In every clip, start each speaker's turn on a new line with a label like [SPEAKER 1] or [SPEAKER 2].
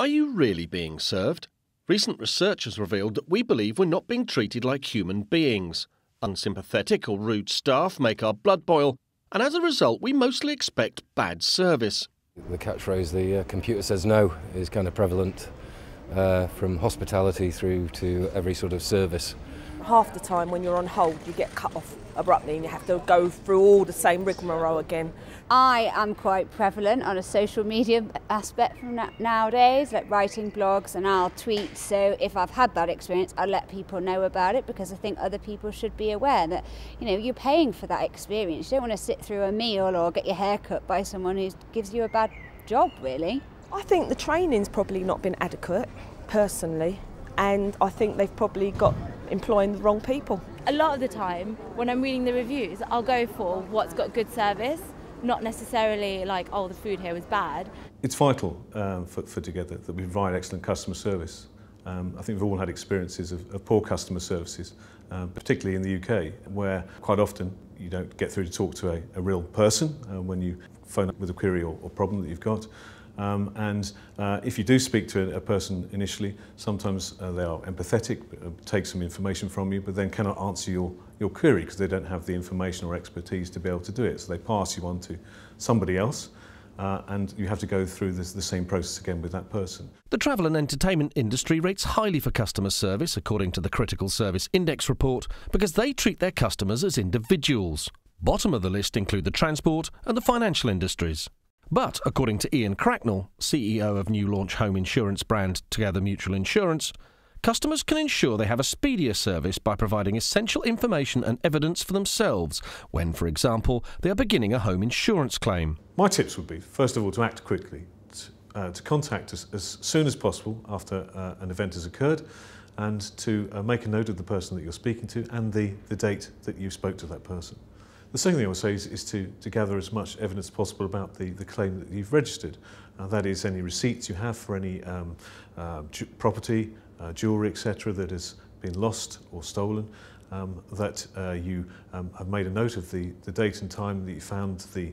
[SPEAKER 1] Are you really being served? Recent research has revealed that we believe we're not being treated like human beings. Unsympathetic or rude staff make our blood boil, and as a result we mostly expect bad service.
[SPEAKER 2] The catchphrase, the computer says no, is kind of prevalent from hospitality through to every sort of service.
[SPEAKER 3] Half the time when you're on hold you get cut off abruptly and you have to go through all the same rigmarole again.
[SPEAKER 4] I am quite prevalent on a social media aspect from nowadays, like writing blogs, and I'll tweet. So if I've had that experience, I'll let people know about it, because I think other people should be aware that, you're paying for that experience. You don't want to sit through a meal or get your hair cut by someone who gives you a bad job, really.
[SPEAKER 3] I think the training's probably not been adequate, personally, and I think they've probably got employing the wrong people.
[SPEAKER 5] A lot of the time when I'm reading the reviews, I'll go for what's got good service, not necessarily like, oh, the food here was bad.
[SPEAKER 6] It's vital for Together that we provide excellent customer service. I think we've all had experiences of poor customer services, particularly in the UK, where quite often you don't get through to talk to a real person when you phone up with a query or problem that you've got. If you do speak to a person initially, sometimes they are empathetic, take some information from you, but then cannot answer your query because they don't have the information or expertise to be able to do it. So they pass you on to somebody else, and you have to go through the same process again with that person.
[SPEAKER 1] The travel and entertainment industry rates highly for customer service, according to the Critical Service Index report, because they treat their customers as individuals. Bottom of the list include the transport and the financial industries. But, according to Ian Cracknell, CEO of new launch home insurance brand Together Mutual Insurance, customers can ensure they have a speedier service by providing essential information and evidence for themselves when, for example, they are beginning a home insurance claim.
[SPEAKER 6] My tips would be, first of all, to act quickly, to contact us as soon as possible after an event has occurred, and to make a note of the person that you're speaking to and the date that you spoke to that person. The second thing I would say is to gather as much evidence as possible about the claim that you've registered. That is any receipts you have for any property, jewellery, etc. that has been lost or stolen, that you have made a note of the date and time that you found the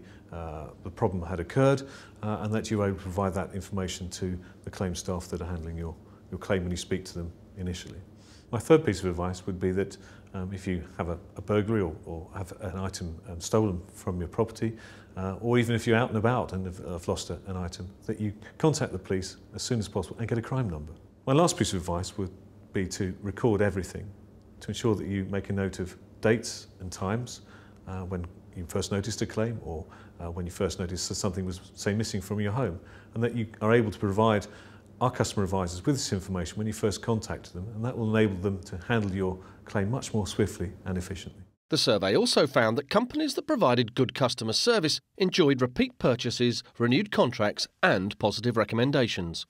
[SPEAKER 6] problem had occurred, and that you were able to provide that information to the claim staff that are handling your claim when you speak to them initially. My third piece of advice would be that if you have a burglary or have an item stolen from your property, or even if you're out and about and have lost an item, that you contact the police as soon as possible and get a crime number. My last piece of advice would be to record everything, to ensure that you make a note of dates and times when you first noticed a claim, or when you first noticed that something was, say, missing from your home, and that you are able to provide our customer advisors with this information when you first contact them, and that will enable them to handle your claim much more swiftly and efficiently.
[SPEAKER 1] The survey also found that companies that provided good customer service enjoyed repeat purchases, renewed contracts and positive recommendations.